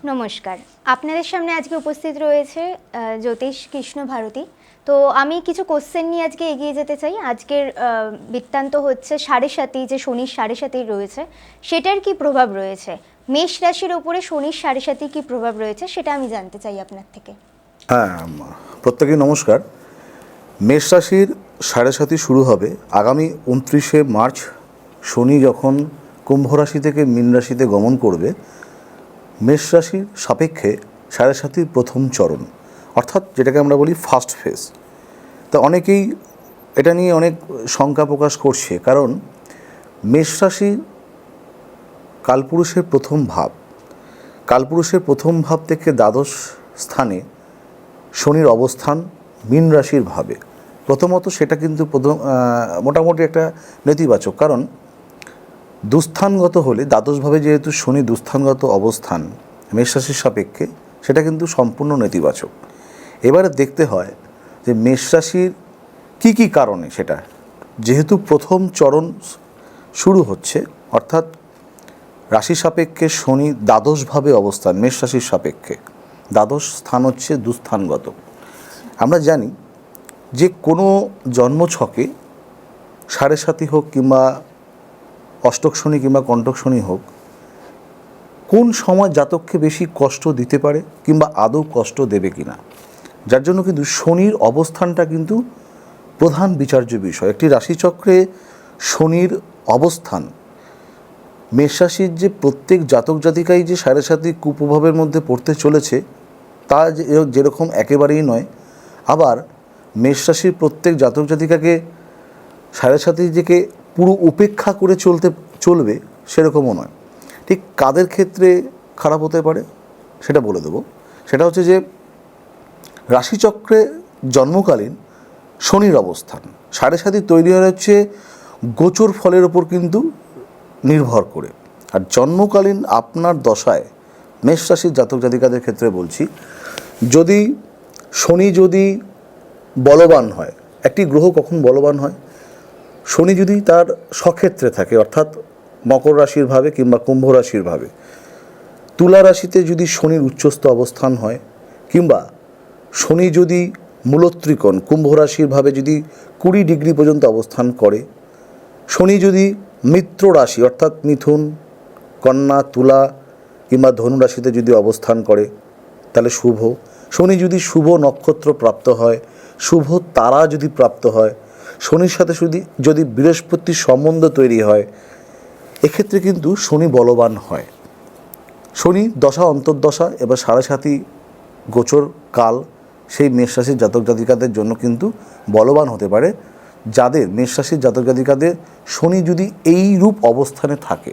নমস্কার। আপনাদের সামনে আজকে উপস্থিত রয়েছে জ্যোতিষ কৃষ্ণ ভারতী। তো আমি কিছু কোশ্চেন নিয়ে আজকে এগিয়ে যেতে চাই। আজকের বৃত্তান্ত হচ্ছে সাড়ে সাতি, যে শনির সাড়ে সাতি রয়েছে সেটার কি প্রভাব রয়েছে, মেষ রাশির ওপরে শনির সাড়ে সাতি কি প্রভাব রয়েছে সেটা আমি জানতে চাই আপনার থেকে। হ্যাঁ, প্রত্যেকে নমস্কার। মেষ রাশির সাড়ে সাতি শুরু হবে আগামী 29শে মার্চ। শনি যখন কুম্ভ রাশি থেকে মীন রাশিতে গমন করবে, মেষ রাশির সাপেক্ষে সাড়ে সাতির প্রথম চরণ, অর্থাৎ যেটাকে আমরা বলি ফার্স্ট ফেজ। তা অনেকেই এটা নিয়ে অনেক শঙ্কা প্রকাশ করছে, কারণ মেষ রাশি কালপুরুষের প্রথম ভাব, কালপুরুষের প্রথম ভাব থেকে দ্বাদশ স্থানে শনির অবস্থান মীন রাশির ভাবে। প্রথমত সেটা কিন্তু মোটামুটি একটা নেতিবাচক, কারণ দুস্থানগত হলে দ্বাদশভাবে যেহেতু শনি দুস্থানগত অবস্থান মেষ রাশির সাপেক্ষে, সেটা কিন্তু সম্পূর্ণ নেতিবাচক। এবারে দেখতে হয় যে মেষ রাশির কী কী কারণে, সেটা যেহেতু প্রথম চরণ শুরু হচ্ছে, অর্থাৎ রাশি সাপেক্ষে শনি দ্বাদশভাবে অবস্থান মেষ রাশির সাপেক্ষে। দ্বাদশ স্থান হচ্ছে দুস্থানগত। আমরা জানি যে কোনো জন্মছকে সাড়ে সাতি হোক কিংবা অষ্টক শনি কিংবা কণ্টক শনি হোক, কোন সময় জাতককে বেশি কষ্ট দিতে পারে কিংবা আদৌ কষ্ট দেবে কিনা, যার জন্য কিন্তু শনির অবস্থানটা কিন্তু প্রধান বিচার্য বিষয়। একটি রাশিচক্রে শনির অবস্থান, মেষ রাশির যে প্রত্যেক জাতক জাতিকাই যে সাড়ে সাতি কুপ্রভাবের মধ্যে পড়তে চলেছে তা যেরকম একেবারেই নয়। আবার মেষ রাশির প্রত্যেক জাতক জাতিকাকে সাড়ে সাতি থেকে পুরো উপেক্ষা করে চলবে সেরকমও নয়। ঠিক কাদের ক্ষেত্রে খারাপ হতে পারে সেটা বলে দেবো। সেটা হচ্ছে যে রাশিচক্রে জন্মকালীন শনির অবস্থান, সাড়ে সাতি তৈরি হচ্ছে গোচর ফলের ওপর কিন্তু নির্ভর করে। আর জন্মকালীন আপনার দশায় মেষ রাশির জাতক জাতিকাদের ক্ষেত্রে বলছি, যদি শনি যদি বলবান হয়, একটি গ্রহ কখন বলবান হয়, শনি যদি তার স্বক্ষেত্রে থাকে, অর্থাৎ মকর রাশির ভাবে কিংবা কুম্ভ রাশির ভাবে, তুলা রাশিতে যদি শনির উচ্চস্থ অবস্থান হয়, কিংবা শনি যদি মূলত্রিকোণ কুম্ভ রাশির ভাবে যদি 20 ডিগ্রি পর্যন্ত অবস্থান করে, শনি যদি মিত্র রাশি অর্থাৎ মিথুন, কন্যা, তুলা কিংবা ধনু রাশিতে যদি অবস্থান করে তাহলে শুভ। শনি যদি শুভ নক্ষত্র প্রাপ্ত হয়, শুভ তারা যদি প্রাপ্ত হয়, শনির সাথে যদি বৃহস্পতির সম্বন্ধ তৈরি হয়, এক্ষেত্রে কিন্তু শনি বলবান হয়। শনি দশা অন্তর্দশা এবার সাড়ে সাতি গোচর কাল সেই মেষ রাশির জাতক জাতিকাদের জন্য কিন্তু বলবান হতে পারে, যাদের মেষ রাশির জাতক জাতিকাদের শনি যদি এই রূপ অবস্থানে থাকে।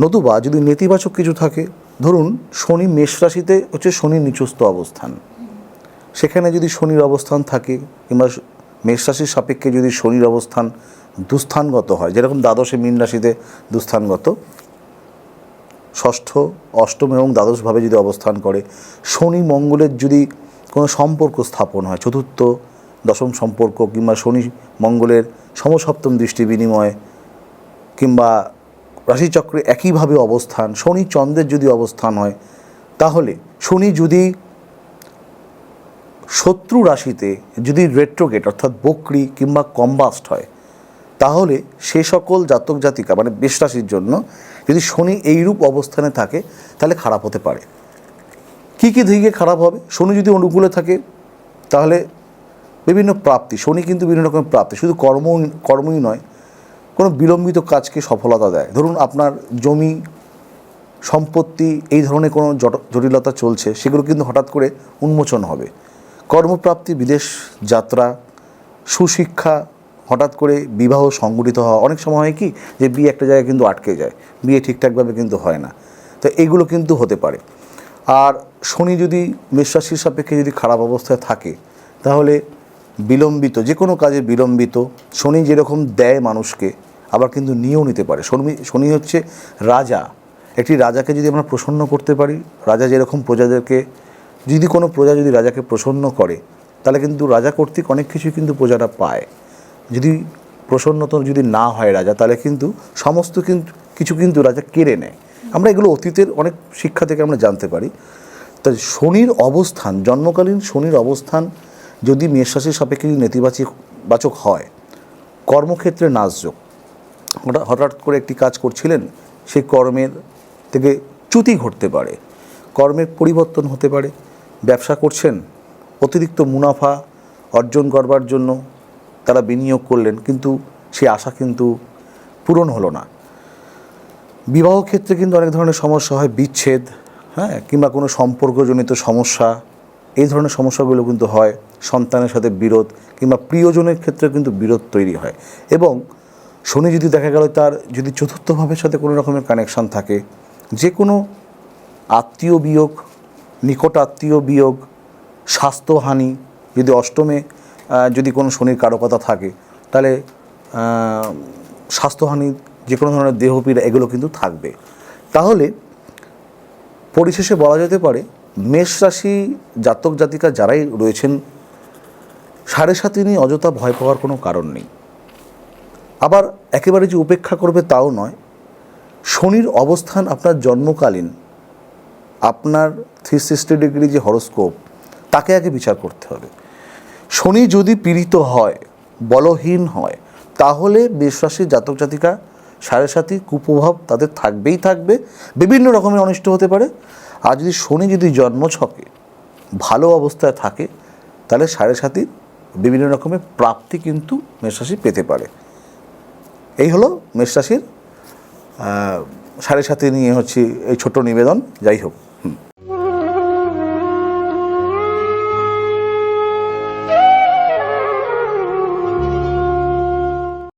নতুবা যদি নেতিবাচক কিছু থাকে, ধরুন শনি মেষ রাশিতে হচ্ছে শনির নিচস্থ অবস্থান, সেখানে যদি শনির অবস্থান থাকে কিংবা মেষ রাশির সাপেক্ষে যদি শনির অবস্থান দুস্থানগত হয়, যেরকম দ্বাদশে মীন রাশিতে দুস্থানগত, ষষ্ঠ, অষ্টম এবং দ্বাদশভাবে যদি অবস্থান করে, শনি মঙ্গলের যদি কোনো সম্পর্ক স্থাপন হয়, চতুর্থ দশম সম্পর্ক কিংবা শনি মঙ্গলের সমসপ্তম দৃষ্টি বিনিময়, কিংবা রাশিচক্রে একইভাবে অবস্থান, শনি চন্দ্রের যদি অবস্থান হয়, তাহলে শনি যদি শত্রু রাশিতে যদি রেট্রোগেট অর্থাৎ বক্রি কিংবা কম্বাস্ট হয়, তাহলে সে সকল জাতক জাতিকা মানে মেষ রাশির জন্য যদি শনি এইরূপ অবস্থানে থাকে তাহলে খারাপ হতে পারে। কী কী দিকে খারাপ হবে? শনি যদি অনুকূলে থাকে তাহলে বিভিন্ন প্রাপ্তি, শনি কিন্তু বিভিন্ন রকমের প্রাপ্তি, শুধু কর্মই নয়, কোনো বিলম্বিত কাজকে সফলতা দেয়। ধরুন আপনার জমি সম্পত্তি এই ধরনের কোনো জটিলতা চলছে, সেগুলো কিন্তু হঠাৎ করে উন্মোচন হবে। কর্মপ্রাপ্তি, বিদেশ যাত্রা, সুশিক্ষা, হঠাৎ করে বিবাহ সংগঠিত হওয়া। অনেক সময় হয় কি যে বিয়ে একটা জায়গায় কিন্তু আটকে যায়, বিয়ে ঠিকঠাকভাবে কিন্তু হয় না, তো এইগুলো কিন্তু হতে পারে। আর শনি যদি মেষ রাশির সাপেক্ষে যদি খারাপ অবস্থায় থাকে তাহলে বিলম্বিত যে কোনো কাজে বিলম্বিত, শনি যেরকম দেয় মানুষকে আবার কিন্তু নিয়েও নিতে পারে। শনি হচ্ছে রাজা। একটি রাজাকে যদি আমরা প্রসন্ন করতে পারি, রাজা যেরকম প্রজাদেরকে, যদি কোনো প্রজা যদি রাজাকে প্রসন্ন করে তাহলে কিন্তু রাজা কর্তৃক অনেক কিছুই কিন্তু প্রজারা পায়। যদি প্রসন্নত যদি না হয় রাজা, তাহলে কিন্তু সমস্ত কিছু কিন্তু রাজা কেড়ে নেয়। আমরা এগুলো অতীতের অনেক শিক্ষা থেকে আমরা জানতে পারি। তাই শনির অবস্থান, জন্মকালীন শনির অবস্থান যদি মেষ রাশির সাপেক্ষে নেতিবাচক হয়, কর্মক্ষেত্রে নাশযোগ, হঠাৎ করে একটি কাজ করছিলেন, সেই কর্মের থেকে চ্যুতি ঘটতে পারে, কর্মের পরিবর্তন হতে পারে। ব্যবসা করছেন, অতিরিক্ত মুনাফা অর্জন করবার জন্য তারা বিনিয়োগ করলেন, কিন্তু সেই আশা কিন্তু পূরণ হলো না। বিবাহ ক্ষেত্রে কিন্তু অনেক ধরনের সমস্যা হয়, বিচ্ছেদ, হ্যাঁ, কিংবা কোনো সম্পর্কজনিত সমস্যা, এই ধরনের সমস্যাগুলো কিন্তু হয়। সন্তানের সাথে বিরোধ কিংবা প্রিয়জনের ক্ষেত্রে কিন্তু বিরোধ তৈরি হয়। এবং শনি যদি দেখা গেল তার যদি চতুর্থ ভাবের সাথে কোনো রকমের কানেকশান থাকে, যে কোনো আত্মীয় বিয়োগ, নিকট আত্মীয় বিয়োগ, স্বাস্থ্যহানি, যদি অষ্টমে যদি কোনো শনির কারকতা থাকে, তাহলে স্বাস্থ্যহানি, যে কোনো ধরনের দেহপীড়া, এগুলো কিন্তু থাকবে। তাহলে পরিশেষে বলা যেতে পারে মেষ রাশি জাতক জাতিকা যারাই রয়েছেন, 7.5 নিয়ে অযথা ভয় পাওয়ার কোনো কারণ নেই। আবার একেবারে যে উপেক্ষা করবে তাও নয়। শনির অবস্থান আপনার জন্মকালীন আপনার 360 ডিগ্রি যে হরোস্কোপ, তাকে আগে বিচার করতে হবে। শনি যদি পীড়িত হয়, বলহীন হয়, তাহলে মেষ রাশির জাতক জাতিকা 7.5 কুপ্রভাব তাদের থাকবেই থাকবে, বিভিন্ন রকমের অনিষ্ট হতে পারে। আর যদি শনি যদি জন্মছকে ভালো অবস্থায় থাকে, তাহলে 7.5 বিভিন্ন রকমের প্রাপ্তি কিন্তু মেষ রাশি পেতে পারে। এই হলো মেষ রাশির 7.5 নিয়ে হচ্ছে এই ছোট নিবেদন। যাই হোক,